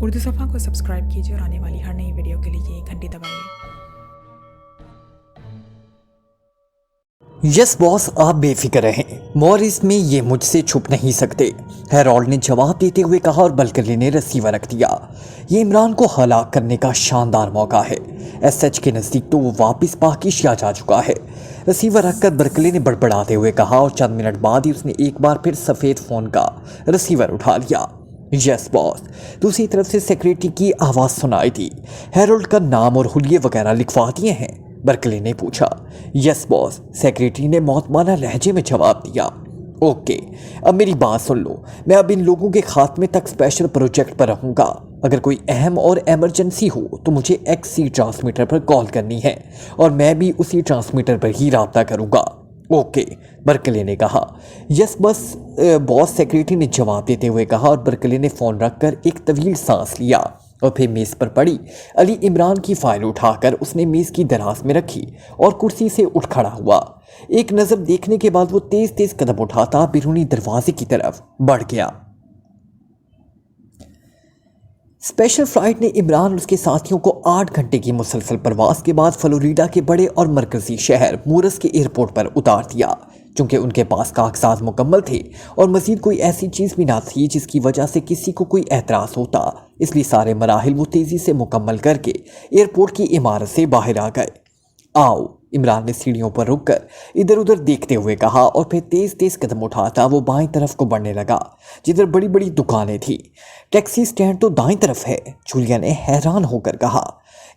उर्दू सफ़ा को सब्सक्राइब कीजिए और आने वाली हर नई वीडियो के लिए घंटी दबाइए। यस बॉस, आप बेफिक्र रहें, मॉरिस में ये मुझसे छुप नहीं सकते, हेरोल्ड ने जवाब देते हुए कहा और बर्कले ने रसीवर रख दिया। ये इमरान को हलाक करने का शानदार मौका है। एसएच के नज़दीक तो वो वापस पाकिस्तान जा चुका है। रसीवर रखकर बर्कले ने बड़बड़ाते हुए कहा और चंद मिनट बाद ही उसने एक बार फिर सफ़ेद फ़ोन का रसीवर उठा लिया। यस बॉस, दूसरी तरफ से सेक्रेटरी की आवाज़ सुनाई दी। हेरोल्ड का नाम और हुलिये वगैरह लिखवा दिए हैं? बर्कले ने पूछा। यस बॉस, सेक्रेटरी ने मौतमाना लहजे में जवाब दिया। ओके, अब मेरी बात सुन लो, मैं अब इन लोगों के खात्मे तक स्पेशल प्रोजेक्ट पर रहूँगा। अगर कोई अहम और एमरजेंसी हो तो मुझे एक्सी ट्रांसमीटर पर कॉल करनी है और मैं भी उसी ट्रांसमीटर पर ही राब्ता करूँगा। ओके, बर्कले ने कहा। यस बस बॉस, सेक्रेटरी ने जवाब देते हुए कहा और बर्कले ने फ़ोन रखकर एक तवील सांस लिया और फिर मेज़ पर पड़ी अली इमरान की फाइल उठाकर उसने मेज़ की दराज में रखी और कुर्सी से उठ खड़ा हुआ। एक नज़र देखने के बाद वो तेज़ तेज़ कदम उठाता बैरूनी दरवाजे की तरफ बढ़ गया। स्पेशल फ्लाइट ने इमरान और उसके साथियों को 8 घंटे की मुसलसल प्रवास के बाद फ्लोरिडा के बड़े और मरकजी शहर मूरस के एयरपोर्ट पर उतार दिया। चूंकि उनके पास कागजात मुकम्मल थे और मज़ीद कोई ऐसी चीज़ भी ना थी जिसकी वजह से किसी को कोई एतराज़ होता, इसलिए सारे मराहिल वो तेज़ी से मुकम्मल करके एयरपोर्ट की इमारत से बाहर आ गए। आओ, इमरान ने सीढ़ियों पर रुककर इधर उधर देखते हुए कहा और फिर तेज़ तेज़ कदम उठाता वो बाईं तरफ को बढ़ने लगा जिधर बड़ी बड़ी दुकानें थी। टैक्सी स्टैंड तो दाईं तरफ है, जूलिया ने हैरान होकर कहा।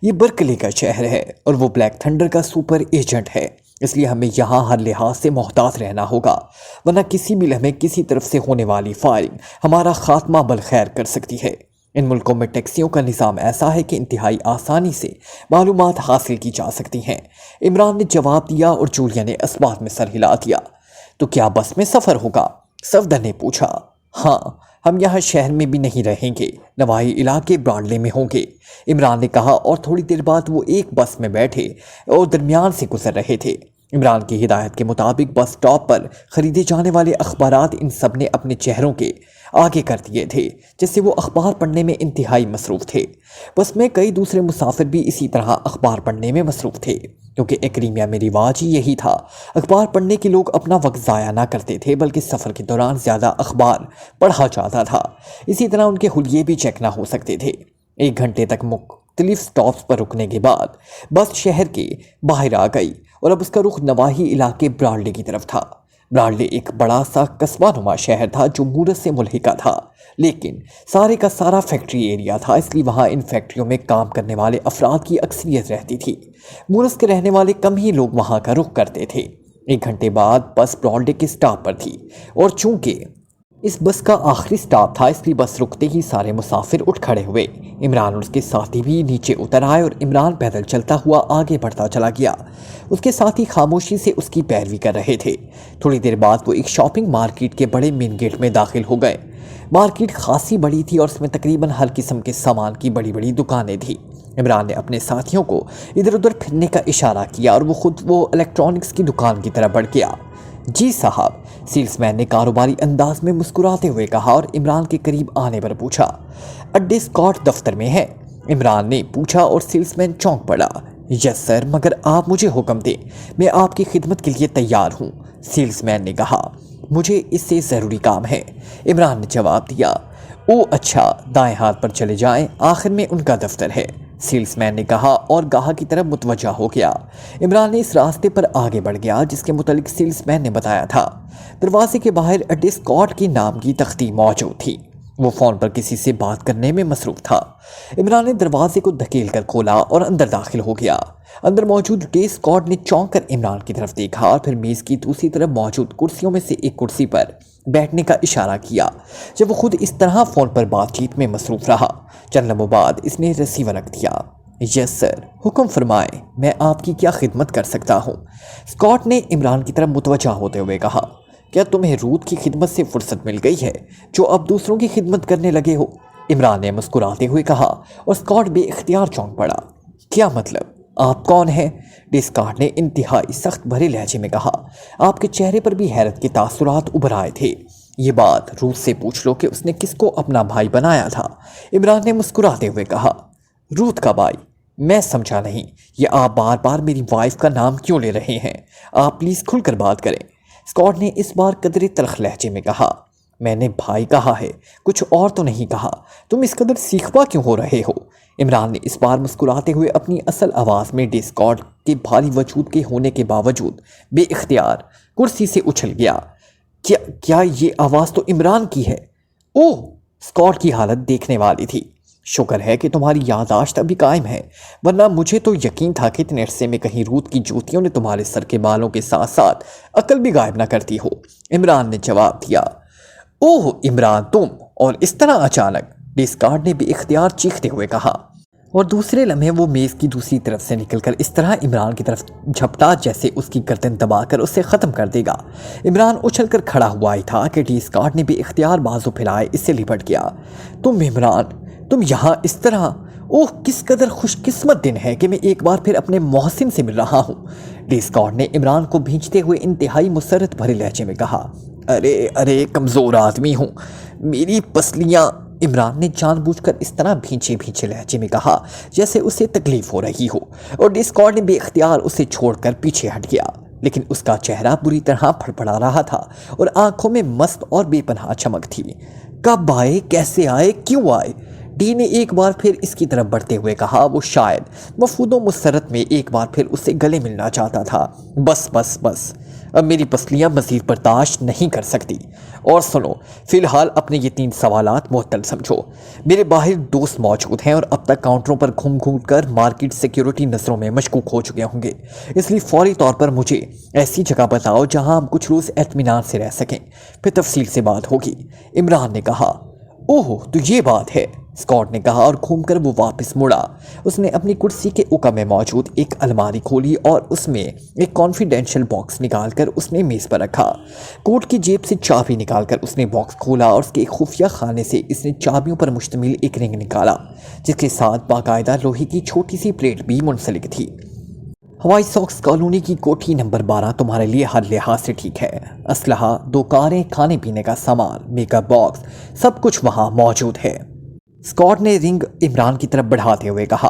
यह बर्कले का शहर है और वो ब्लैक थंडर का सुपर एजेंट है, इसलिए हमें यहाँ हर लिहाज से मोहतात रहना होगा, वरना किसी भी लम्हे किसी तरफ से होने वाली फायरिंग हमारा खात्मा बलखैर कर सकती है। इन मुल्कों में टैक्सियों का निज़ाम ऐसा है कि इंतहाई आसानी से मालूमात हासिल की जा सकती हैं। इमरान ने जवाब दिया और जूलिया ने इस बात में सर हिला दिया। तो क्या बस में सफ़र होगा? सफदर ने पूछा। हाँ, हम यहाँ शहर में भी नहीं रहेंगे, नवाही इलाके ब्रांडले में होंगे, इमरान ने कहा और थोड़ी देर बाद वो एक बस में बैठे और दरमियान से गुजर रहे थे। इमरान की हिदायत के मुताबिक बस स्टॉप पर ख़रीदे जाने वाले अखबारात इन सब ने अपने चेहरों के आगे कर दिए थे, जिससे वो अखबार पढ़ने में इंतहाई मसरूफ़ थे। बस में कई दूसरे मुसाफिर भी इसी तरह अखबार पढ़ने में मसरूफ़ थे, क्योंकि एक्रीमिया में रिवाज ही यही था। अखबार पढ़ने के लोग अपना वक्त ज़ाया ना करते थे, बल्कि सफ़र के दौरान ज़्यादा अखबार पढ़ा जाता था। इसी तरह उनके हुलिये भी चेक ना हो सकते थे। 1 घंटे तक मुख्तलिफ स्टॉप्स पर रुकने के बाद बस शहर के बाहर आ गई और अब उसका रुख नवाही इलाके ब्रांडले की तरफ था। ब्रांडले एक बड़ा सा कस्बा नुमा शहर था जो मूरस से मुल्हिका था, लेकिन सारे का सारा फैक्ट्री एरिया था, इसलिए वहाँ इन फैक्ट्रियों में काम करने वाले अफराद की अक्सरियत रहती थी। मूरस के रहने वाले कम ही लोग वहाँ का रुख करते थे। 1 घंटे बाद बस ब्रांडले के स्टॉप पर थी और चूंकि इस बस का आखिरी स्टॉप था, इसलिए बस रुकते ही सारे मुसाफिर उठ खड़े हुए। इमरान और उसके साथी भी नीचे उतर आए और इमरान पैदल चलता हुआ आगे बढ़ता चला गया। उसके साथी खामोशी से उसकी पैरवी कर रहे थे। थोड़ी देर बाद वो एक शॉपिंग मार्केट के बड़े मेन गेट में दाखिल हो गए। मार्केट खासी बड़ी थी और उसमें तकरीबन हर किस्म के सामान की बड़ी बड़ी दुकानें थी। इमरान ने अपने साथियों को इधर उधर फिरने का इशारा किया और वो इलेक्ट्रॉनिक्स की दुकान की तरफ बढ़ गया। जी साहब, सेल्समैन ने कारोबारी अंदाज में मुस्कुराते हुए कहा और इमरान के करीब आने पर पूछा। अड्डे स्कॉट दफ्तर में है? इमरान ने पूछा और सेल्समैन चौंक पड़ा। यस सर, मगर आप मुझे हुक्म दें, मैं आपकी खिदमत के लिए तैयार हूँ, सेल्समैन ने कहा। मुझे इससे ज़रूरी काम है, इमरान ने जवाब दिया। ओ अच्छा, दाएं हाथ पर चले जाएं, आखिर में उनका दफ्तर है, सेल्समैन ने कहा और गाहक की तरफ मुतवज्जा हो गया। इमरान ने इस रास्ते पर आगे बढ़ गया जिसके मुतालिक सेल्समैन ने बताया था। दरवाजे के बाहर अड्डे स्कॉट की नाम की तख्ती मौजूद थी। वो फ़ोन पर किसी से बात करने में मसरूफ़ था। इमरान ने दरवाजे को धकेल कर खोला और अंदर दाखिल हो गया। अंदर मौजूद अड्डे स्कॉट ने चौंक कर इमरान की तरफ देखा और फिर मेज़ की दूसरी तरफ मौजूद कुर्सियों में से एक कुर्सी पर बैठने का इशारा किया। जब वो खुद इस तरह फ़ोन पर बातचीत में मसरूफ़ रहा, चंद लम्हों बाद इसने रिसीवर रख दिया। यस सर, हुक्म फरमाएं, मैं आपकी क्या खिदमत कर सकता हूँ, स्कॉट ने इमरान की तरफ मुतवज्जा होते हुए कहा। क्या तुम्हें रूथ की खिदमत से फुर्सत मिल गई है जो अब दूसरों की खिदमत करने लगे हो, इमरान ने मुस्कुराते हुए कहा और स्कॉट बेइख्तियार चौंक पड़ा। क्या मतलब, आप कौन हैं? डिस्कार्ड ने इंतहाई सख्त भरे लहजे में कहा। आपके चेहरे पर भी हैरत के तासुरात उभर आए थे। یہ بات روت سے پوچھ لو کہ اس نے کس کو اپنا بھائی بنایا تھا۔ عمران نے مسکراتے ہوئے کہا۔ روت کا بھائی؟ میں سمجھا نہیں، یہ آپ بار بار میری وائف کا نام کیوں لے رہے ہیں؟ آپ پلیز کھل کر بات کریں۔ اسکاٹ نے اس بار قدرے تلخ لہجے میں کہا۔ میں نے بھائی کہا ہے، کچھ اور تو نہیں کہا۔ تم اس قدر سیکھوا کیوں ہو رہے ہو؟ عمران نے اس بار مسکراتے ہوئے اپنی اصل آواز میں اسکاٹ کے بھاری وجود کے ہونے کے باوجود بے اختیار کرسی سے اچھل گیا۔ کیا یہ آواز تو عمران کی ہے؟ اوہ! اسکاٹ کی حالت دیکھنے والی تھی۔ شکر ہے کہ تمہاری یادداشت ابھی قائم ہے، ورنہ مجھے تو یقین تھا کہ اتنے عرصے میں کہیں روت کی جوتیوں نے تمہارے سر کے بالوں کے ساتھ ساتھ عقل بھی غائب نہ کرتی ہو۔ عمران نے جواب دیا۔ اوہ عمران تم، اور اس طرح اچانک؟ اسکاٹ نے بے اختیار چیختے ہوئے کہا، اور دوسرے لمحے وہ میز کی دوسری طرف سے نکل کر اس طرح عمران کی طرف جھپٹا جیسے اس کی گردن دبا کر اسے ختم کر دے گا۔ عمران اچھل کر کھڑا ہوا ہی تھا کہ اسکاٹ نے بے اختیار بازو پھیلائے اس سے لپٹ گیا۔ تم عمران، تم یہاں اس طرح؟ اوہ کس قدر خوش قسمت دن ہے کہ میں ایک بار پھر اپنے محسن سے مل رہا ہوں۔ اسکاٹ نے عمران کو بھینچتے ہوئے انتہائی مسرت بھرے لہجے میں کہا۔ ارے کمزور آدمی ہوں، میری پسلیاں۔ عمران نے جان بوجھ کر اس طرح بھینچے لہجے میں کہا جیسے اسے تکلیف ہو رہی ہو، اور اسکاٹ نے بے اختیار اسے چھوڑ کر پیچھے ہٹ گیا، لیکن اس کا چہرہ بری طرح پھڑپڑا رہا تھا اور آنکھوں میں مست اور بے پناہ چمک تھی۔ کب آئے، کیسے آئے، کیوں آئے؟ نے ایک بار پھر اس کی طرف بڑھتے ہوئے کہا۔ وہ شاید مفود و مسرت میں ایک بار پھر اسے گلے ملنا چاہتا تھا۔ بس اب میری پسلیاں مزید برداشت نہیں کر سکتی۔ اور سنو، فی الحال اپنے یہ 3 سوالات معطل سمجھو۔ میرے باہر دوست موجود ہیں اور اب تک کاؤنٹروں پر گھوم کر مارکیٹ سیکیورٹی نظروں میں مشکوک ہو چکے ہوں گے، اس لیے فوری طور پر مجھے ایسی جگہ بتاؤ جہاں ہم کچھ روز اطمینان سے رہ سکیں، پھر تفصیل سے بات ہوگی۔ عمران نے کہا۔ اوہ تو یہ بات ہے، اسکاٹ نے کہا اور گھوم کر وہ واپس مڑا۔ اس نے اپنی کرسی کے اوقا میں موجود ایک الماری کھولی اور اس میں ایک کانفیڈینشیل باکس نکال کر اس نے میز پر رکھا۔ کوٹ کی جیب سے چابی نکال کر اس نے باکس کھولا اور اس کے ایک خفیہ خانے سے اس نے چابیوں پر مشتمل ایک رنگ نکالا، جس کے ساتھ باقاعدہ لوہے کی چھوٹی سی پلیٹ بھی منسلک تھی۔ ہوائی ساکس کالونی کی کوٹھی نمبر 12 تمہارے لیے ہر لحاظ سے ٹھیک ہے۔ اسلحہ، 2 کاریں، کھانے پینے کا سامان، میک اپ باکس، سب کچھ وہاں موجود ہے۔ اسکاٹ نے رنگ عمران کی طرف بڑھاتے ہوئے کہا،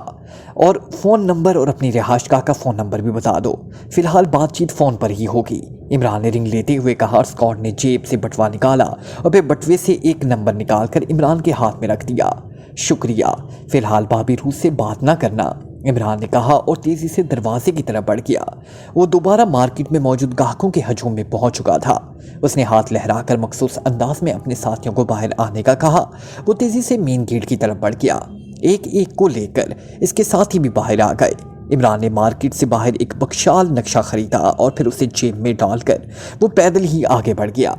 اور فون نمبر اور اپنی رہائش گاہ کا فون نمبر بھی بتا دو۔ فی الحال بات چیت فون پر ہی ہوگی۔ عمران نے رنگ لیتے ہوئے کہا اور اسکاٹ نے جیب سے بٹوا نکالا اور پھر بٹوے سے ایک نمبر نکال کر عمران کے ہاتھ میں رکھ دیا۔ شکریہ، فی الحال بھابی روت سے بات نہ کرنا، عمران نے کہا اور تیزی سے دروازے کی طرف بڑھ گیا۔ وہ دوبارہ مارکیٹ میں موجود گاہکوں کے ہجوم میں پہنچ چکا تھا۔ اس نے ہاتھ لہرا کر مخصوص انداز میں اپنے ساتھیوں کو باہر آنے کا کہا۔ وہ تیزی سے مین گیٹ کی طرف بڑھ گیا، ایک کو لے کر اس کے ساتھی بھی باہر آ گئے۔ عمران نے مارکیٹ سے باہر ایک بخشال نقشہ خریدا اور پھر اسے جیب میں ڈال کر وہ پیدل ہی آگے بڑھ گیا۔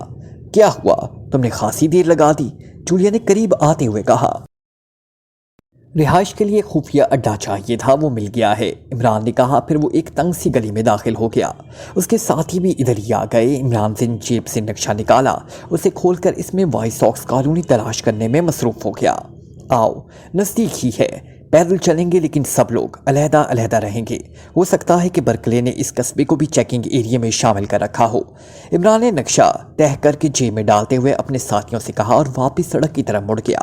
کیا ہوا، تم نے خاصی دیر لگا دی، جولیا نے قریب آتے ہوئے کہا۔ رہائش کے لیے خفیہ اڈا چاہیے تھا، وہ مل گیا ہے، عمران نے کہا۔ پھر وہ ایک تنگ سی گلی میں داخل ہو گیا۔ اس کے ساتھی بھی ادھر ہی آ گئے۔ عمران نے جیب سے نقشہ نکالا، اسے کھول کر اس میں وائی ساکس کالونی تلاش کرنے میں مصروف ہو گیا۔ آؤ، نزدیک ہی ہے، پیدل چلیں گے لیکن سب لوگ علیحدہ علیحدہ رہیں گے۔ ہو سکتا ہے کہ برکلے نے اس قصبے کو بھی چیکنگ ایریا میں شامل کر رکھا ہو۔ عمران نے نقشہ تہہ کر کے جیب میں ڈالتے ہوئے اپنے ساتھیوں سے کہا اور واپس سڑک کی طرف مڑ گیا۔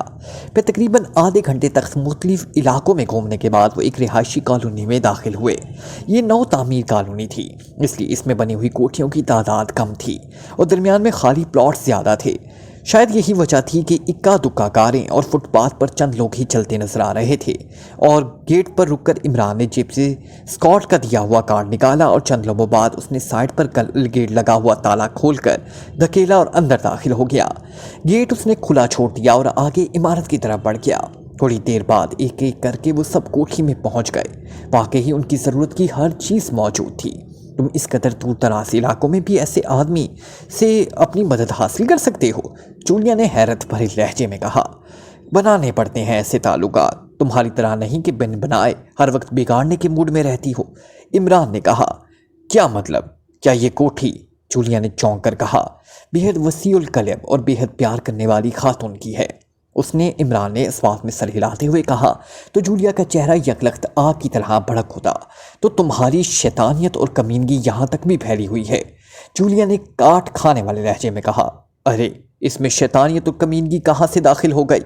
پھر تقریباً آدھے گھنٹے تک مختلف علاقوں میں گھومنے کے بعد وہ ایک رہائشی کالونی میں داخل ہوئے۔ یہ نو تعمیر کالونی تھی، اس لیے اس میں بنی ہوئی کوٹھیوں کی تعداد کم تھی اور درمیان میں خالی پلاٹ زیادہ تھے۔ شاید یہی وجہ تھی کہ اکا دکا کاریں اور فٹ پاتھ پر چند لوگ ہی چلتے نظر آ رہے تھے۔ اور گیٹ پر رک کر عمران نے جیب سے اسکاٹ کا دیا ہوا کارڈ نکالا اور چند لمحوں بعد اس نے سائڈ پر گیٹ لگا ہوا تالا کھول کر دھکیلا اور اندر داخل ہو گیا۔ گیٹ اس نے کھلا چھوڑ دیا اور آگے عمارت کی طرف بڑھ گیا۔ تھوڑی دیر بعد ایک ایک کر کے وہ سب کوٹھی میں پہنچ گئے۔ واقعی ان کی ضرورت کی ہر چیز موجود تھی۔ تم اس قدر دور دراز علاقوں میں بھی ایسے آدمی سے اپنی مدد حاصل کر سکتے ہو، جولیا نے حیرت بھرے لہجے میں کہا۔ بنانے پڑتے ہیں ایسے تعلقات، تمہاری طرح نہیں کہ بن بنائے ہر وقت بگاڑنے کے موڈ میں رہتی ہو، عمران نے کہا۔ کیا مطلب؟ کیا یہ کوٹھی، جولیا نے چونک کر کہا، بے حد وسیع القلب اور بے حد پیار کرنے والی خاتون کی ہے؟ اس نے عمران نے اس بات میں سر ہلاتے ہوئے کہا تو جولیا کا چہرہ یکلخت آگ کی طرح بھڑک ہوتا۔ تو تمہاری شیطانیت اور کمینگی یہاں تک بھی پھیلی ہوئی ہے، جولیا نے کاٹ کھانے والے لہجے میں کہا۔ ارے اس میں شیطانیت و کمینگی کہاں سے داخل ہو گئی؟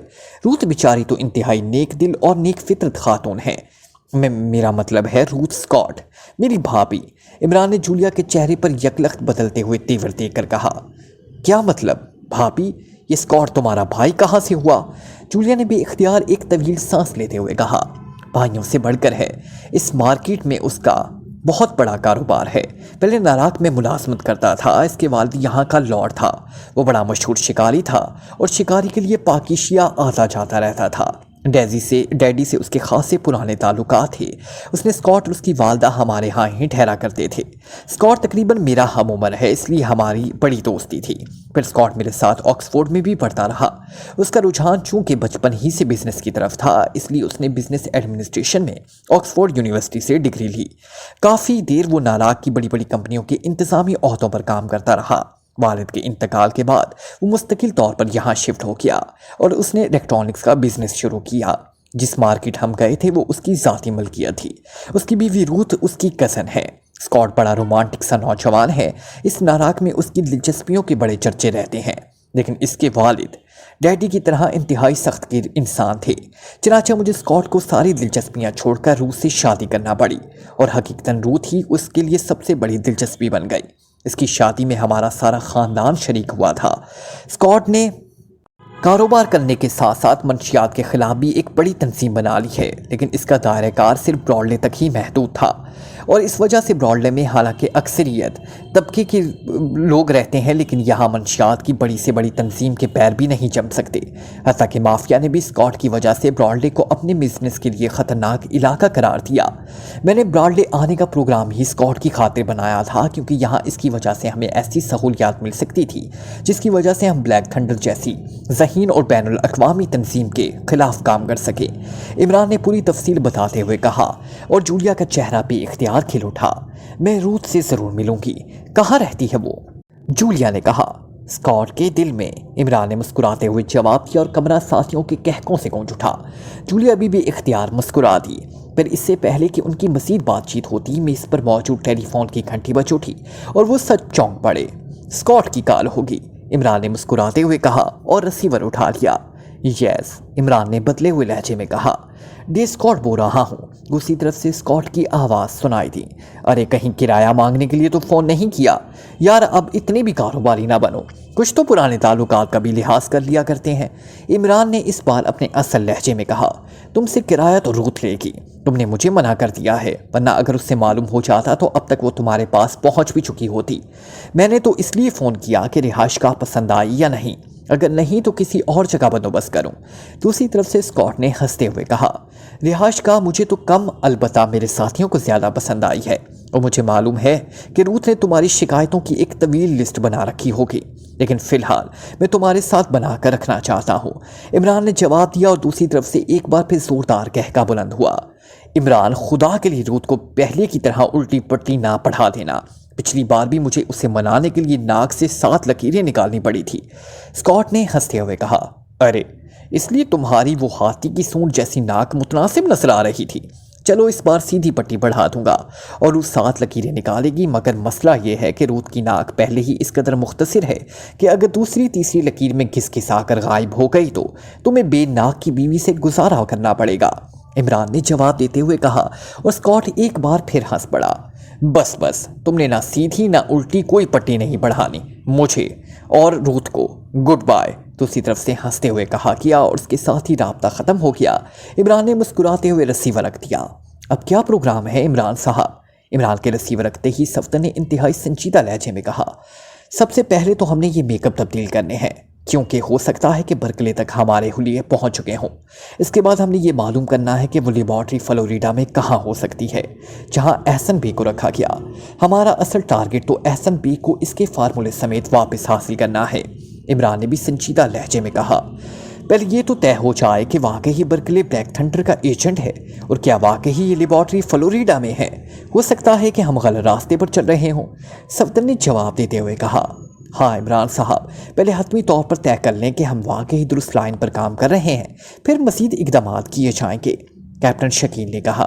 روت بیچاری تو انتہائی نیک دل اور نیک فطرت خاتون ہے۔ میرا مطلب ہے روت اسکاٹ، میری بھابھی۔ عمران نے جولیا کے چہرے پر یکلخت بدلتے ہوئے تیور دیکھ کر کہا۔ کیا مطلب بھابھی؟ یہ اسکاٹ تمہارا بھائی کہاں سے ہوا؟ جولیا نے بے اختیار ایک طویل سانس لیتے ہوئے کہا۔ بھائیوں سے بڑھ کر ہے، اس مارکیٹ میں اس کا بہت بڑا کاروبار ہے۔ پہلے ناراک میں ملازمت کرتا تھا، اس کے والد یہاں کا لارڈ تھا۔ وہ بڑا مشہور شکاری تھا اور شکاری کے لیے پاکیشیا آتا جاتا رہتا تھا۔ ڈیڈی سے اس کے خاصے پرانے تعلقات تھے۔ اس نے اسکاٹ اور اس کی والدہ ہمارے ہاں ہی ٹھہرا کرتے تھے۔ اسکاٹ تقریباً میرا ہم عمر ہے، اس لیے ہماری بڑی دوستی تھی۔ پھر اسکاٹ میرے ساتھ آکسفورڈ میں بھی پڑھتا رہا۔ اس کا رجحان چونکہ بچپن ہی سے بزنس کی طرف تھا، اس لیے اس نے بزنس ایڈمنسٹریشن میں آکسفورڈ یونیورسٹی سے ڈگری لی۔ کافی دیر وہ ناراک کی بڑی بڑی کمپنیوں کے انتظامی عہدوں پر کام کرتا رہا۔ والد کے انتقال کے بعد وہ مستقل طور پر یہاں شفٹ ہو گیا اور اس نے الیکٹرانکس کا بزنس شروع کیا۔ جس مارکیٹ ہم گئے تھے وہ اس کی ذاتی ملکیت تھی۔ اس کی بیوی روت اس کی کزن ہے۔ اسکاٹ بڑا رومانٹک سا نوجوان ہے۔ اس ناراک میں اس کی دلچسپیوں کے بڑے چرچے رہتے ہیں، لیکن اس کے والد ڈیڈی کی طرح انتہائی سخت گیر انسان تھے۔ چنانچہ مجھے اسکاٹ کو ساری دلچسپیاں چھوڑ کر روت سے شادی کرنا پڑی اور حقیقتاً روت ہی اس کے لیے سب سے بڑی دلچسپی بن گئی۔ اس کی شادی میں ہمارا سارا خاندان شریک ہوا تھا۔ اسکاٹ نے کاروبار کرنے کے ساتھ ساتھ منشیات کے خلاف بھی ایک بڑی تنظیم بنا لی ہے، لیکن اس کا دائرہ کار صرف براڈلے تک ہی محدود تھا، اور اس وجہ سے براڈلے میں حالانکہ اکثریت طبقے کے لوگ رہتے ہیں، لیکن یہاں منشیات کی بڑی سے بڑی تنظیم کے پیر بھی نہیں جم سکتے۔ حتیٰ کہ مافیا نے بھی اسکاٹ کی وجہ سے براڈلے کو اپنے بزنس کے لیے خطرناک علاقہ قرار دیا۔ میں نے براڈلے آنے کا پروگرام ہی اسکاٹ کی خاطر بنایا تھا، کیونکہ یہاں اس کی وجہ سے ہمیں ایسی سہولیات مل سکتی تھی جس کی وجہ سے ہم بلیک تھنڈر جیسی ذہین اور بین الاقوامی تنظیم کے خلاف کام کر سکے۔ عمران نے پوری تفصیل بتاتے ہوئے کہا، اور جولیا کا چہرہ بے اختیار کھل اٹھا۔ میں روت سے ضرور ملوں گی۔ کہاں رہتی ہے وہ؟ جولیا نے کہا۔ اسکاٹ کے دل میں عمران نے مسکراتے ہوئے جواب دیا اور کمرہ ساتھیوں کے کہکوں سے گونج اٹھا۔ جولیا بھی اختیار مسکرا دی۔ پھر اس سے پہلے کہ ان کی مزید بات چیت ہوتی، میز پر موجود ٹیلی فون کی گھنٹی بج اٹھی اور وہ سچ چونک پڑے۔ اسکاٹ کی کال ہوگی، عمران نے مسکراتے ہوئے کہا اور ریسیور اٹھا لیا۔ یس، عمران نے بدلے ہوئے لہجے میں کہا۔ ڈے اسکاٹ بول رہا ہوں۔ دوسری طرف سے اسکاٹ کی آواز سنائی دی۔ ارے کہیں کرایہ مانگنے کے لیے تو فون نہیں کیا؟ یار اب اتنے بھی کاروباری نہ بنو، کچھ تو پرانے تعلقات کا بھی لحاظ کر لیا کرتے ہیں۔ عمران نے اس بار اپنے اصل لہجے میں کہا۔ تم سے کرایہ تو روت لے گی، تم نے مجھے منع کر دیا ہے، ورنہ اگر اس سے معلوم ہو جاتا تو اب تک وہ تمہارے پاس پہنچ بھی چکی ہوتی۔ میں نے تو اس لیے فون کیا کہ رہائش گاہ پسند آئی یا نہیں، اگر نہیں تو کسی اور جگہ بندوبست کروں۔ دوسری طرف سے اسکاٹ نے ہنستے ہوئے کہا۔ رہائش گاہ مجھے تو کم، البتہ میرے ساتھیوں کو زیادہ پسند آئی ہے، اور مجھے معلوم ہے کہ روت نے تمہاری شکایتوں کی ایک طویل لسٹ بنا رکھی ہوگی، لیکن فی الحال میں تمہارے ساتھ بنا کر رکھنا چاہتا ہوں، عمران نے جواب دیا، اور دوسری طرف سے ایک بار پھر زوردار کہکا بلند ہوا۔ عمران، خدا کے لیے روت کو پہلے کی طرح الٹی پٹی نہ پڑھا دینا، پچھلی بار بھی مجھے اسے منانے کے لیے ناک سے 7 لکیریں نکالنی پڑی تھی۔ اسکاٹ نے ہنستے ہوئے کہا۔ ارے اس لیے تمہاری وہ ہاتھی کی سونڈ جیسی ناک متناسب نظر آ رہی تھی۔ چلو اس بار سیدھی پٹی بڑھا دوں گا اور وہ 7 لکیریں نکالے گی، مگر مسئلہ یہ ہے کہ روت کی ناک پہلے ہی اس قدر مختصر ہے کہ اگر دوسری تیسری لکیر میں گھس گھسا کر غائب ہو گئی تو تمہیں بے ناک کی بیوی سے گزارا کرنا پڑے گا، عمران نے جواب دیتے ہوئے کہا، اور اسکاٹ ایک بار پھر ہنس پڑا۔ بس تم نے نہ سیدھی نہ الٹی کوئی پٹی نہیں بڑھانی، مجھے اور روت کو گڈ بائے، دوسری طرف سے ہنستے ہوئے کہا کیا، اور اس کے ساتھ ہی رابطہ ختم ہو گیا۔ عمران نے مسکراتے ہوئے ریسیور رکھ دیا۔ اب کیا پروگرام ہے عمران صاحب؟ عمران کے ریسیور رکھتے ہی صفدر نے انتہائی سنجیدہ لہجے میں کہا۔ سب سے پہلے تو ہم نے یہ میک اپ تبدیل کرنے ہیں، کیونکہ ہو سکتا ہے کہ برکلے تک ہمارے حلیے پہنچ چکے ہوں۔ اس کے بعد ہم نے یہ معلوم کرنا ہے کہ وہ لیبارٹری فلوریڈا میں کہاں ہو سکتی ہے، جہاں احسن بے کو رکھا گیا۔ ہمارا اصل ٹارگٹ تو احسن بے کو اس کے فارمولے سمیت واپس حاصل کرنا ہے، عمران نے بھی سنجیدہ لہجے میں کہا۔ پہلے یہ تو طے ہو جائے کہ واقعی برکلے بلیک تھنڈر کا ایجنٹ ہے، اور کیا واقعی یہ لیبارٹری فلوریڈا میں ہے؟ ہو سکتا ہے کہ ہم غلط راستے پر چل رہے ہوں، صفدر نے جواب دیتے ہوئے کہا۔ ہاں عمران صاحب، پہلے حتمی طور پر طے کر لیں کہ ہم واقعی درست لائن پر کام کر رہے ہیں، پھر مزید اقدامات کیے جائیں گے، کیپٹن شکیل نے کہا۔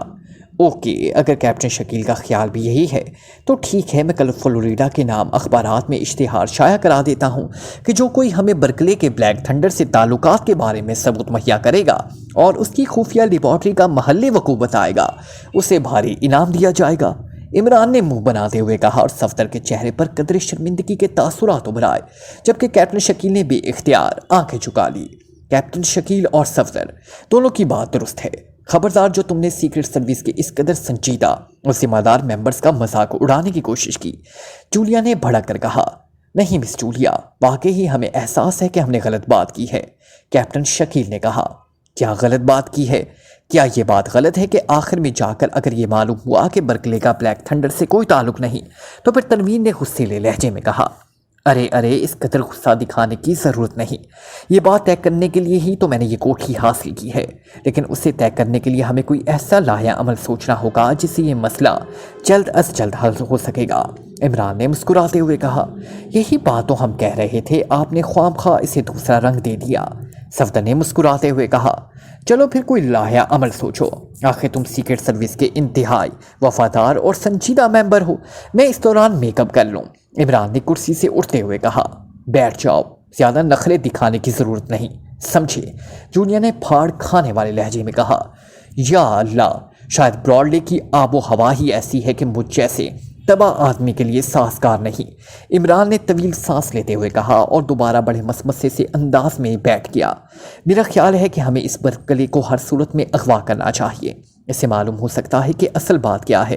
اوکے، اگر کیپٹن شکیل کا خیال بھی یہی ہے تو ٹھیک ہے، میں کل فلوریڈا کے نام اخبارات میں اشتہار شائع کرا دیتا ہوں کہ جو کوئی ہمیں برکلے کے بلیک تھنڈر سے تعلقات کے بارے میں ثبوت مہیا کرے گا اور اس کی خفیہ لیبارٹری کا محل وقوع بتائے گا اسے بھاری انعام دیا جائے گا۔ عمران نے منہ بناتے ہوئے کہا اور صفدر کے چہرے پر قدرے شرمندگی کے تاثرات ابھر آئے، جبکہ کیپٹن شکیل نے بے اختیار آنکھیں جھکا لی۔ کیپٹن شکیل اور صفدر دونوں کی بات درست ہے۔ خبردار جو تم نے سیکرٹ سروس کے اس قدر سنجیدہ اور ذمہ دار ممبرز کا مذاق اڑانے کی کوشش کی۔ جولیا نے بھڑک کر کہا، نہیں مس جولیا، واقعی ہمیں احساس ہے کہ ہم نے غلط بات کی ہے۔ کیپٹن شکیل نے کہا، کیا غلط بات کی ہے؟ کیا یہ بات غلط ہے کہ آخر میں جا کر اگر یہ معلوم ہوا کہ برکلے کا بلیک تھنڈر سے کوئی تعلق نہیں تو پھر تنوین نے غصیلے لہجے میں کہا، ارے اس قدر غصہ دکھانے کی ضرورت نہیں، یہ بات طے کرنے کے لیے ہی تو میں نے یہ کوٹھی حاصل کی ہے، لیکن اسے طے کرنے کے لیے ہمیں کوئی ایسا لاہیا عمل سوچنا ہوگا جس سے یہ مسئلہ جلد از جلد حل ہو سکے گا۔ عمران نے مسکراتے ہوئے کہا، یہی بات تو ہم کہہ رہے تھے، آپ نے خواہ مخواہ اسے دوسرا رنگ دے دیا۔ صفدر نے مسکراتے ہوئے کہا، چلو پھر کوئی لاہیا عمل سوچو، آخر تم سیکرٹ سروس کے انتہائی وفادار اور سنجیدہ ممبر ہو، میں اس دوران میک اپ کر لوں۔ عمران نے کرسی سے اٹھتے ہوئے کہا، بیٹھ جاؤ، زیادہ نخرے دکھانے کی ضرورت نہیں، سمجھے؟ جولیا نے پھاڑ کھانے والے لہجے میں کہا، یا اللہ، شاید براڈلے کی آب و ہوا ہی ایسی ہے کہ مجھ جیسے تباہ آدمی کے لیے سازگار نہیں۔ عمران نے طویل سانس لیتے ہوئے کہا اور دوبارہ بڑے مسمسے سے انداز میں بیٹھ گیا، میرا خیال ہے کہ ہمیں اس برکلے کو ہر صورت میں اغوا کرنا چاہیے، اس سے معلوم ہو سکتا ہے کہ اصل بات کیا ہے،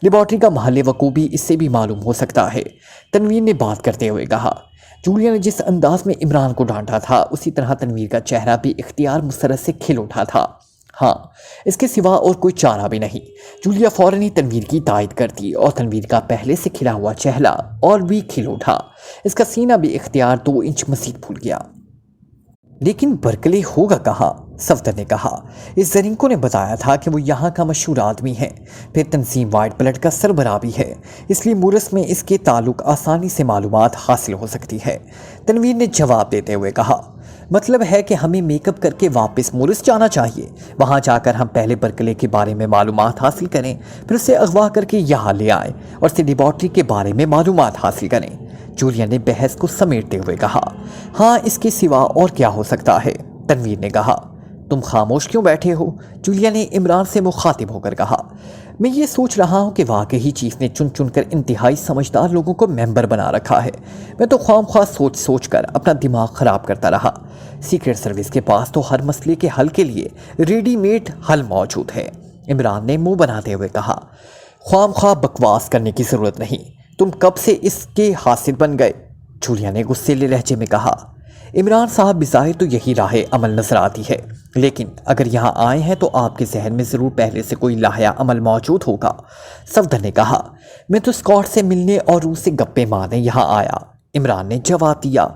لیبارٹری کا محل وقوع بھی اس سے بھی معلوم ہو سکتا ہے۔ تنوین نے بات کرتے ہوئے کہا۔ جولیا نے جس انداز میں عمران کو ڈانٹا تھا اسی طرح تنویر کا چہرہ بھی اختیار مسرت سے کھل اٹھا تھا۔ ہاں، اس کے سوا اور کوئی چارہ بھی نہیں۔ جولیا فوراً ہی تنویر کی تائید کر دی اور تنویر کا پہلے سے کھلا ہوا چہرہ اور بھی کھل اٹھا، اس کا سینہ بھی اختیار 2 انچ مزید پھول گیا۔ لیکن برکلے ہوگا کہاں؟ صفدر نے کہا، اس زرینکو نے بتایا تھا کہ وہ یہاں کا مشہور آدمی ہے، پھر تنظیم وائٹ بلڈ کا سربراہ بھی ہے، اس لیے مورس میں اس کے تعلق آسانی سے معلومات حاصل ہو سکتی ہے۔ تنویر نے جواب دیتے ہوئے کہا، مطلب ہے کہ ہمیں میک اپ کر کے واپس مورس جانا چاہیے، وہاں جا کر ہم پہلے برکلے کے بارے میں معلومات حاصل کریں، پھر اسے اغوا کر کے یہاں لے آئیں اور اسے لیبارٹری کے بارے میں معلومات حاصل کریں۔ جولیا نے بحث کو سمیٹتے ہوئے کہا، ہاں، اس کے سوا اور کیا ہو سکتا ہے؟ تنویر نے کہا، تم خاموش کیوں بیٹھے ہو؟ جولیا نے عمران سے مخاطب ہو کر کہا، میں یہ سوچ رہا ہوں کہ واقعی چیف نے چن چن کر انتہائی سمجھدار لوگوں کو ممبر بنا رکھا ہے، میں تو خواہ مخواہ سوچ کر اپنا دماغ خراب کرتا رہا۔ سیکرٹ سروس کے پاس تو ہر مسئلے کے حل کے لیے ریڈی میڈ حل موجود ہے۔ عمران نے منہ بناتے ہوئے کہا، خواہ مخواہ بکواس کرنے کی ضرورت نہیں، تم کب سے اس کے حاصل بن گئے؟ جولیا نے غصیلے لہجے میں کہا، عمران صاحب بظاہر تو یہی راہ عمل نظر آتی ہے، لیکن اگر یہاں آئے ہیں تو آپ کے ذہن میں ضرور پہلے سے کوئی لاہیا عمل موجود ہوگا۔ صفدر نے کہا، میں تو اسکاٹ سے ملنے اور روس سے گپے مارنے یہاں آیا۔ عمران نے جواب دیا،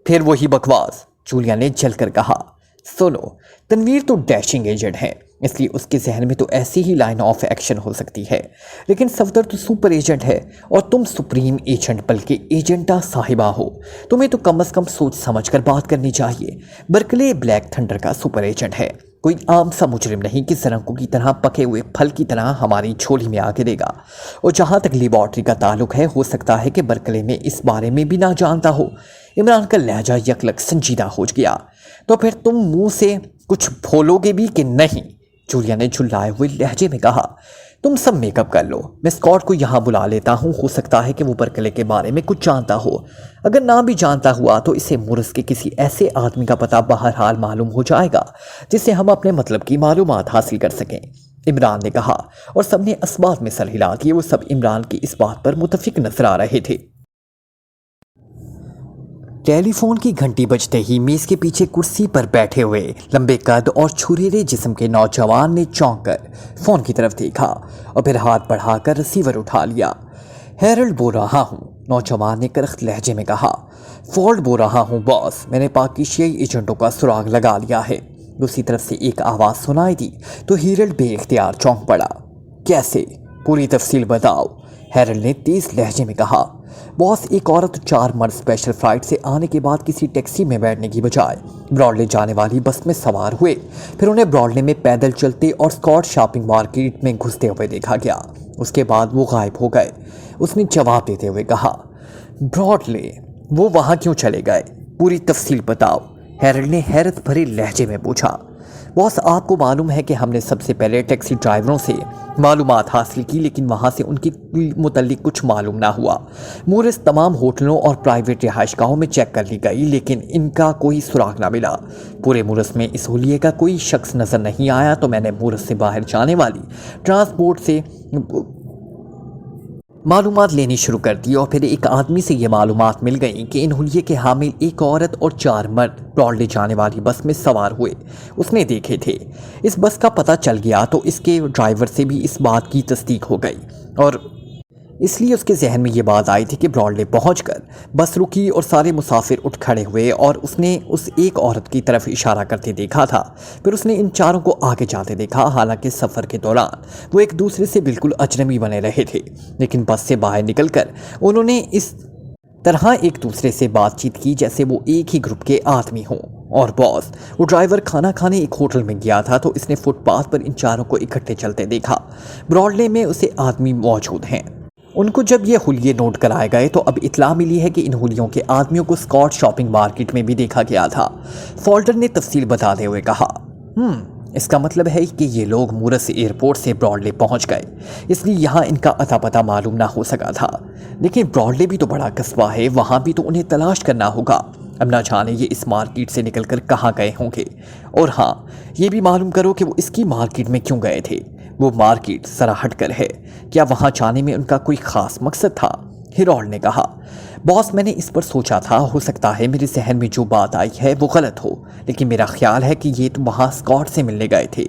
پھر وہی بکواس۔ جولیا نے جل کر کہا، سنو، تنویر تو ڈیشنگ ایجنٹ ہے، اس لیے اس کے ذہن میں تو ایسی ہی لائن آف ایکشن ہو سکتی ہے، لیکن صفدر تو سپر ایجنٹ ہے اور تم سپریم ایجنٹ بلکہ ایجنٹا صاحبہ ہو، تمہیں تو کم از کم سوچ سمجھ کر بات کرنی چاہیے۔ برکلے بلیک تھنڈر کا سپر ایجنٹ ہے، کوئی عام سا مجرم نہیں کہ زرنگو کی طرح پکے ہوئے پھل کی طرح ہماری جھولی میں آ کے دے گا۔ اور جہاں تک لیبارٹری کا تعلق ہے، ہو سکتا ہے کہ برکلے میں اس بارے میں بھی نہ جانتا ہو۔ عمران کا لہجہ یکلک سنجیدہ ہو گیا، تو پھر تم منہ سے کچھ بھولو گے بھی کہ نہیں؟ جولیا نے جھلائے ہوئے لہجے میں کہا، تم سب میک اپ کر لو، میں اسکاٹ کو یہاں بلا لیتا ہوں، ہو سکتا ہے کہ وہ برکلے کے بارے میں کچھ جانتا ہو، اگر نہ بھی جانتا ہوا تو اسے مورس کے کسی ایسے آدمی کا پتہ بہرحال معلوم ہو جائے گا جس سے ہم اپنے مطلب کی معلومات حاصل کر سکیں۔ عمران نے کہا، اور سب نے اسبات میں سر ہلا دیے، وہ سب عمران کی اس بات پر متفق نظر آ رہے تھے۔ ٹیلی فون کی گھنٹی بجتے ہی میز کے پیچھے کرسی پر بیٹھے ہوئے لمبے قد اور چھریرے جسم کے نوجوان نے چونک کر فون کی طرف دیکھا اور پھر ہاتھ بڑھا کر ریسیور اٹھا لیا۔ ہیرلڈ بول رہا ہوں، نوجوان نے کرخت لہجے میں کہا۔ فورڈ بول رہا ہوں باس، میں نے پاکیشیائی ایجنٹوں کا سراغ لگا لیا ہے۔ دوسری طرف سے ایک آواز سنائی دی تو ہیرلڈ بے اختیار چونک پڑا۔ کیسے؟ पूरी तफसील बताओ, हैरल्ड ने तेज लहजे में कहा। बॉस, एक औरत 4 मर्द स्पेशल फ्लाइट से आने के बाद किसी टैक्सी में बैठने की बजाय ब्रॉडले जाने वाली बस में सवार हुए। फिर उन्हें ब्रॉडले में पैदल चलते और स्कॉट शॉपिंग मार्केट में घुसते हुए देखा गया। उसके बाद वो गायब हो गए, उसने जवाब देते हुए कहा। ब्रॉडले, वो वहाँ क्यों चले गए? पूरी तफसील बताओ, हैरल्ड ने हैरत भरे लहजे में पूछा। बॉस, आपको मालूम है कि हमने सबसे पहले टैक्सी ड्राइवरों से मालूमात हासिल की, लेकिन वहाँ से उनके मुतल्लिक कुछ मालूम ना हुआ। मूरस तमाम होटलों और प्राइवेट रिहाइशगाहों में चेक कर ली गई, लेकिन इनका कोई सुराग ना मिला। पूरे मूरस में इस हुलिये का कोई शख्स नज़र नहीं आया, तो मैंने मूरस से बाहर जाने वाली ट्रांसपोर्ट से मालूमात लेनी शुरू कर दी और फिर एक आदमी से ये मालूमात मिल गई कि इन हुलिये के हामिल एक औरत और 4 मर्द ब्रॉडले जाने वाली बस में सवार हुए उसने देखे थे। इस बस का पता चल गया तो इसके ड्राइवर से भी इस बात की तस्दीक हो गई और इसलिए उसके जहन में ये बात आई थी कि ब्रॉडले पहुंचकर बस रुकी और सारे मुसाफिर उठ खड़े हुए और उसने उस एक औरत की तरफ इशारा करते देखा था। फिर उसने इन चारों को आगे जाते देखा। हालांकि सफ़र के दौरान वो एक दूसरे से बिल्कुल अजनबी बने रहे थे, लेकिन बस से बाहर निकलकर उन्होंने इस तरह एक दूसरे से बातचीत की जैसे वो एक ही ग्रुप के आदमी हों। और बॉस, वो ड्राइवर खाना खाने एक होटल में गया था तो इसने फुटपाथ पर इन चारों को इकट्ठे चलते देखा। ब्रॉडले में उसे आदमी मौजूद हैं। उनको जब ये हुलिये नोट कराए गए तो अब इतला मिली है कि इन हुलियों के आदमियों को स्कॉट शॉपिंग मार्केट में भी देखा गया था। फॉल्टर ने तफसील बताते हुए कहा। इसका मतलब है कि ये लोग मूरस एयरपोर्ट से ब्रॉडले पहुंच गए, इसलिए यहाँ इनका अता पता मालूम ना हो सका था। लेकिन ब्रॉडले भी तो बड़ा कस्बा है, वहाँ भी तो उन्हें तलाश करना होगा। अब ना जाने ये इस मार्केट से निकलकर कहाँ गए होंगे। और हाँ, ये भी मालूम करो कि वो इसकी मार्केट में क्यों गए थे। वो मार्केट जरा हटकर है, क्या वहाँ जाने में उनका कोई ख़ास मकसद था? हैरल्ड ने कहा। बॉस, मैंने इस पर सोचा था, हो सकता है मेरे जहन में जो बात आई है वो गलत हो, लेकिन मेरा ख्याल है कि ये तो वहाँ स्कॉट से मिलने गए थे।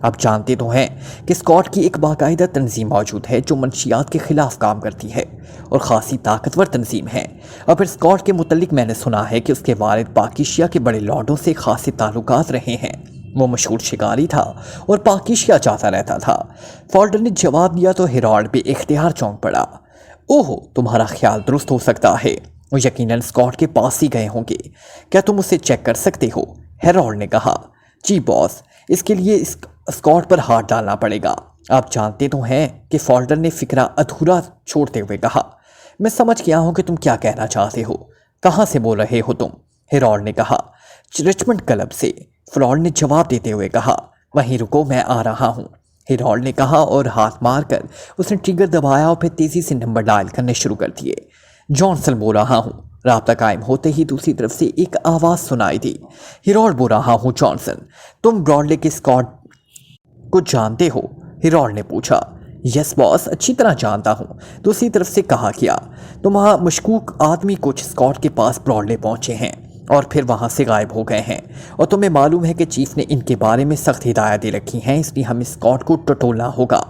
आप जानते तो हैं कि स्कॉट की एक बाकायदा तंजीम मौजूद है जो मंशियात के ख़िलाफ़ काम करती है और ख़ासी ताकतवर तंजीम है। और फिर स्कॉट के मुतल्लिक मैंने सुना है कि उसके वालिद पाकिशिया के बड़े लॉर्डों से ख़ासे ताल्लुकात रहे हैं। वो मशहूर शिकारी था और पाकिशिया जाता रहता था। फॉल्टर ने जवाब दिया तो हैरल्ड पे इख्तियार चौंक पड़ा। ओहो, तुम्हारा ख्याल दुरुस्त हो सकता है, वो यकीनन स्कॉट के पास ही गए होंगे। क्या तुम उसे चेक कर सकते हो? हैरल्ड ने कहा। जी बॉस, इसके लिए इस स्कॉट पर हाथ डालना पड़ेगा। आप जानते तो हैं कि फॉल्टर ने फिक्रा अधूरा छोड़ते हुए कहा। मैं समझ गया हूं कि तुम क्या कहना चाहते हो। कहाँ से बोल रहे हो तुम? हैरल्ड ने कहा। रिचमंड क्लब से, फॉल्टर ने जवाब देते हुए कहा। वहीं रुको, मैं आ रहा हूँ, हैरल्ड ने कहा और हाथ मारकर उसने ट्रिगर दबाया और फिर तेज़ी से नंबर डायल करने शुरू कर दिए। जॉनसन बोल रहा हूँ। राब्ता कायम होते ही दूसरी तरफ से एक आवाज़ सुनाई दी। हैरल्ड बोल रहा हूँ। जॉनसन, तुम ब्रॉडले के स्कॉट को जानते हो? हैरल्ड ने पूछा। यस बॉस, अच्छी तरह जानता हूँ, दूसरी तरफ से कहा गया। तुम्हारा मशकूक आदमी कुछ स्कॉट के पास ब्रॉडले पहुँचे हैं और फिर वहाँ से गायब हो गए हैं, और तुम्हें मालूम है कि चीफ ने इनके बारे में सख्त हिदायत दे रखी हैं, इसलिए हमें स्कॉट को टटोलना होगा।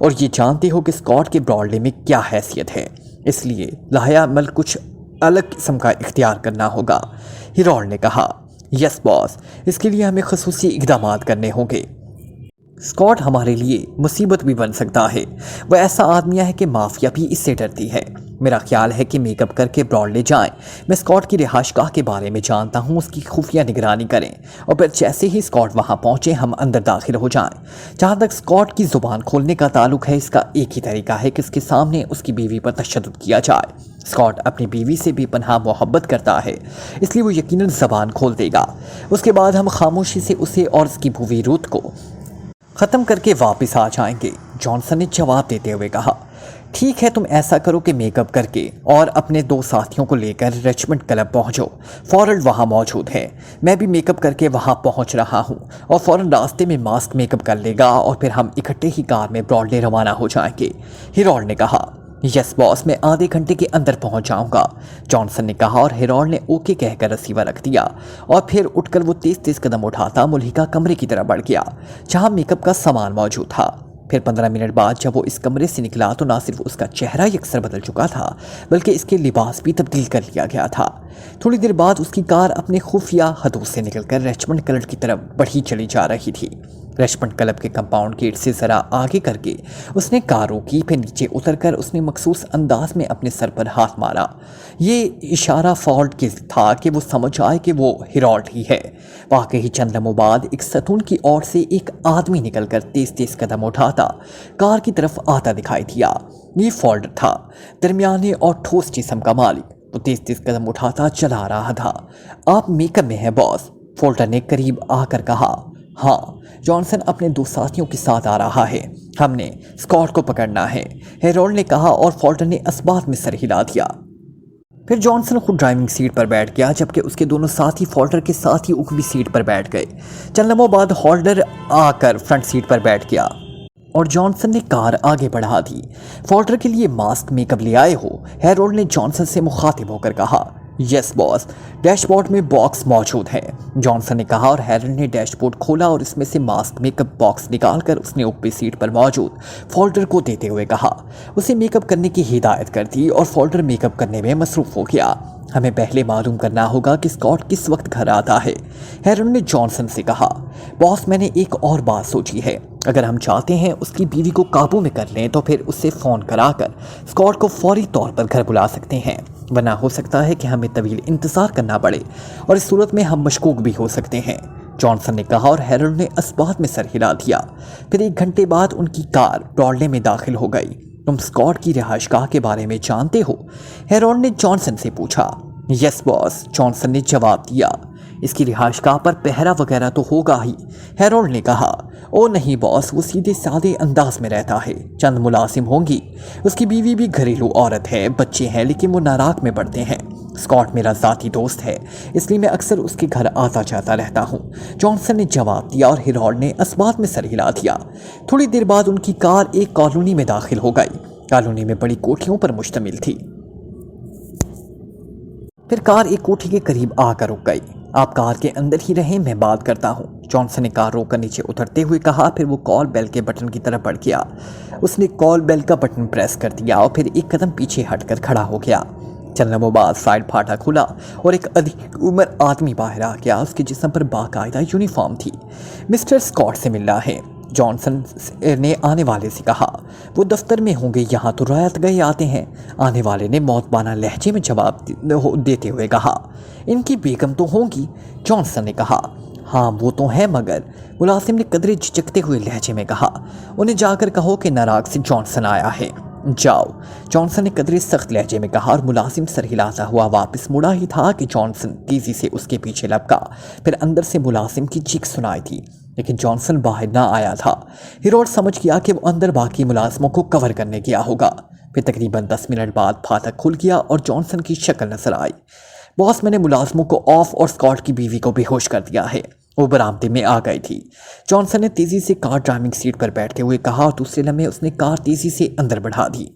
और ये जानते हो कि स्कॉट के ब्रॉडले में क्या हैसियत है, इसलिए लाया अमल कुछ अलग किस्म का इख्तियार करना होगा। हैरल्ड ने कहा। यस बॉस, इसके लिए हमें खसूसी इक़दाम करने होंगे। स्कॉट हमारे लिए मुसीबत भी बन सकता है। वह ऐसा आदमी है कि माफिया भी इससे डरती है। मेरा ख्याल है कि मेकअप करके ब्रॉडले जाएं। मैं स्कॉट की रिहाइशगाह के बारे में जानता हूँ, उसकी खुफिया निगरानी करें और फिर जैसे ही स्कॉट वहाँ पहुँचे हम अंदर दाखिल हो जाएं। जहाँ तक स्कॉट की ज़ुबान खोलने का ताल्लुक है, इसका एक ही तरीका है कि उसके सामने उसकी बीवी पर तशद्दुद किया जाए। स्कॉट अपनी बीवी से भी पनाह मोहब्बत करता है, इसलिए वो यकीनन ज़बान खोल देगा। उसके बाद हम खामोशी से उसे और उसकी भूवी रूथ को ख़त्म करके वापस आ जाएंगे। जॉनसन ने जवाब देते हुए कहा। ठीक है, तुम ऐसा करो कि मेकअप करके और अपने 2 साथियों को लेकर रिचमंड क्लब पहुंचो। फौरन वहां मौजूद है। मैं भी मेकअप करके वहां पहुंच रहा हूं और फौरन रास्ते में मास्क मेकअप कर लेगा और फिर हम इकट्ठे ही कार में ब्रॉडले रवाना हो जाएंगे। हैरल्ड ने कहा। यस बॉस, मैं आधे घंटे के अंदर पहुंच जाऊंगा, जॉनसन ने कहा और हैरल्ड ने ओके कहकर रिसीवर रख दिया और फिर उठकर वो तेज तेज कदम उठाता मुल्हिका कमरे की तरफ बढ़ गया जहां मेकअप का सामान मौजूद था। फिर 15 मिनट बाद जब वो इस कमरे से निकला तो ना सिर्फ उसका चेहरा यकसर बदल चुका था बल्कि इसके लिबास भी तब्दील कर लिया गया था। थोड़ी देर बाद उसकी कार अपने खुफिया हदूद से निकलकर रिचमंड क्लब की तरफ बढ़ी चली जा रही थी। रेस्टोरेंट क्लब के कंपाउंड गेट से ज़रा आगे करके उसने कार रोकी, फिर नीचे उतरकर उसने मखसूस अंदाज में अपने सर पर हाथ मारा। ये इशारा फॉल्ट के था कि वो समझ आए कि वो हिरोल्ड ही है। वाकई ही चंद लम्हों बाद एक सतून की ओर से एक आदमी निकलकर तेज तेज कदम उठाता कार की तरफ आता दिखाई दिया। ये फॉल्ट था, दरमियाने और ठोस जिस्म का मालिक। वो तेज तेज कदम उठाता चला रहा था। आप मेकअप में हैं बॉस, फोल्टर ने करीब आकर कहा। हाँ, जॉनसन अपने दो साथियों के साथ आ रहा है, हमने स्कॉट को पकड़ना है, हेरोल्ड ने कहा और फोल्टर ने इस्बात में सर हिला दिया। फिर जॉनसन खुद ड्राइविंग सीट पर बैठ गया, जबकि उसके दोनों साथी फोल्टर के साथ ही ऊपरी सीट पर बैठ गए। चंद लम्हों बाद होल्डर आकर फ्रंट सीट पर बैठ गया और जॉनसन ने कार आगे बढ़ा दी। फोल्टर के लिए मास्क मेकअप ले आए हो? हेरोल्ड ने जॉनसन से मुखातिब होकर कहा। यस बॉस, डैशबोर्ड में बॉक्स मौजूद है, जॉनसन ने कहा और हेरोल्ड ने डैशबोर्ड खोला और इसमें से मास्क मेकअप बॉक्स निकालकर उसने ऊपरी सीट पर मौजूद फोल्डर को देते हुए कहा। उसे मेकअप करने की हिदायत कर दी और फोल्डर मेकअप करने में मसरूफ हो गया। हमें पहले मालूम करना होगा कि स्कॉट किस वक्त घर आता है, हेरोल्ड ने जॉनसन से कहा। बॉस, मैंने एक और बात सोची है, अगर हम चाहते हैं उसकी बीवी को काबू में कर लें तो फिर उससे फ़ोन कराकर स्कॉट को फौरी तौर पर घर बुला सकते हैं, वरना हो सकता है कि हमें तवील इंतज़ार करना पड़े और इस सूरत में हम मशकूक भी हो सकते हैं, जॉनसन ने कहा और हेरोल्ड ने इस्बात में सर हिला दिया। फिर 1 घंटे बाद उनकी कार ब्रॉडवे में दाखिल हो गई। तुम स्कॉट की रिहाइशगाह के बारे में जानते हो? हेरोल्ड ने जॉनसन से पूछा। यस बॉस, जॉनसन ने जवाब दिया। इसकी रिहाइशगाह पर पहरा वगैरह तो होगा ही, हेरोल्ड ने कहा। ओ नहीं बॉस, वो सीधे सादे अंदाज में रहता है, चंद मुलाजिम होंगी, उसकी बीवी भी घरेलू औरत है, बच्चे हैं, लेकिन वो नाराक में पढ़ते हैं। स्कॉट मेरा ज़ाती दोस्त है, इसलिए मैं अक्सर उसके घर आता जाता रहता हूँ, जॉनसन ने जवाब दिया और हेरोल्ड ने इस्बात में सर हिला दिया। थोड़ी देर बाद उनकी कार एक कॉलोनी में दाखिल हो गई। कॉलोनी में बड़ी कोठियों पर मुश्तमिल थी। फिर कार एक कोठी के करीब आकर रुक गई। आप कार के अंदर ही रहें, मैं बात करता हूँ, जॉनसन ने कार रोककर नीचे उतरते हुए कहा। फिर वो कॉल बेल के बटन की तरफ बढ़ गया। उसने कॉल बेल का बटन प्रेस कर दिया और फिर एक कदम पीछे हटकर खड़ा हो गया। चंद लम्हों बाद साइड फाटा खुला और एक अधिक उम्र आदमी बाहर आ गया। उसके जिस्म पर बाकायदा यूनिफॉर्म थी। मिस्टर स्कॉट से मिलना है, जॉनसन ने आने वाले से कहा। वो दफ्तर में होंगे, यहाँ तो रायत गए आते हैं, आने वाले ने मौतबाना लहजे में जवाब देते हुए कहा। इनकी बेगम तो होंगी, जॉनसन ने कहा। हाँ वो तो है, मगर, मुलाजिम ने कदरे झिझकते हुए लहजे में कहा। उन्हें जाकर कहो कि नाराग से जॉनसन आया है, जाओ, जॉनसन ने कदरे सख्त लहजे में कहा और मुलाजिम सर हिलाता हुआ वापस मुड़ा ही था कि जॉनसन तेजी से उसके पीछे लपका। फिर अंदर से मुलाजिम की चीख सुनाई थी, लेकिन जॉनसन बाहर ना आया था। हेरोल्ड समझ गया कि वो अंदर बाकी मुलाजिमों को कवर करने गया होगा। फिर तकरीबन 10 मिनट बाद फाटक खुल गया और जॉनसन की शक्ल नजर आई। बॉस, मैंने मुलाजिमों को ऑफ और स्कॉट की बीवी को बेहोश कर दिया है, वो बरामदे में आ गई थी, जॉनसन ने तेजी से कार ड्राइविंग सीट पर बैठते हुए कहा और दूसरे लम्हे उसने कार तेजी से अंदर बढ़ा दी।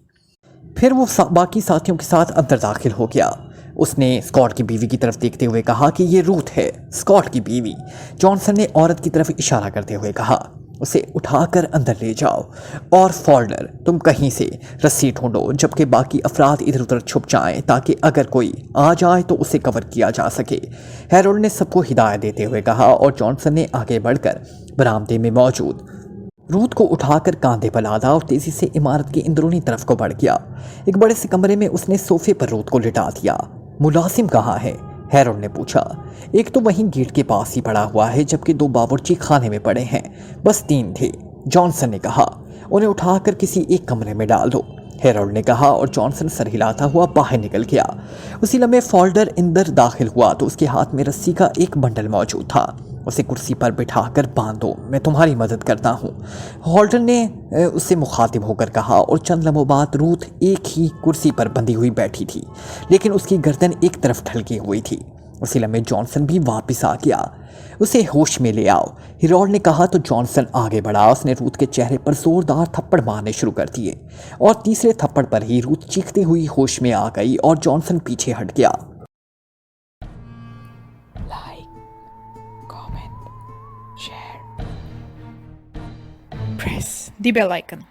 फिर वो बाकी साथियों के साथ अंदर दाखिल हो गया। उसने स्कॉट की बीवी की तरफ देखते हुए कहा कि ये रूथ है, स्कॉट की बीवी। जॉनसन ने औरत की तरफ इशारा करते हुए कहा, उसे उठाकर अंदर ले जाओ और फोल्डर, तुम कहीं से रस्सी ढूंढो जबकि बाकी अफराद इधर उधर छुप जाएं ताकि अगर कोई आ जाए तो उसे कवर किया जा सके, हेरोल्ड ने सबको हिदायत देते हुए कहा और जॉनसन ने आगे बढ़कर बरामदे में मौजूद रूथ को उठाकर कांधे पर लादा और तेजी से इमारत की अंदरूनी तरफ को बढ़ गया। एक बड़े से कमरे में उसने सोफे पर रूथ को लिटा दिया। मुलाजिम कहाँ है, हेरोल्ड ने पूछा। एक तो वहीं गेट के पास ही पड़ा हुआ है, जबकि 2 बावर्ची खाने में पड़े हैं, बस 3 थे, जॉनसन ने कहा। उन्हें उठाकर किसी एक कमरे में डाल दो, हेरोल्ड ने कहा और जॉनसन सर हिलाता हुआ बाहर निकल गया। उसी लम्हे फोल्डर अंदर दाखिल हुआ तो उसके हाथ में रस्सी का एक बंडल मौजूद था। उसे कुर्सी पर बिठाकर बांधो, मैं तुम्हारी मदद करता हूँ, होल्डर ने उससे मुखातिब होकर कहा और चंद लम्हों बाद रूथ एक ही कुर्सी पर बंधी हुई बैठी थी, लेकिन उसकी गर्दन एक तरफ ढलकी हुई थी। उसी लम्हे जॉनसन भी वापस आ गया। उसे होश में ले आओ, हेरोल्ड ने कहा तो जॉनसन आगे बढ़ा। उसने रूथ के चेहरे पर जोरदार थप्पड़ मारने शुरू कर दिए और तीसरे थप्पड़ पर ही रूथ चीखती हुई होश में आ गई और जॉनसन पीछे हट गया। Share, press the bell icon.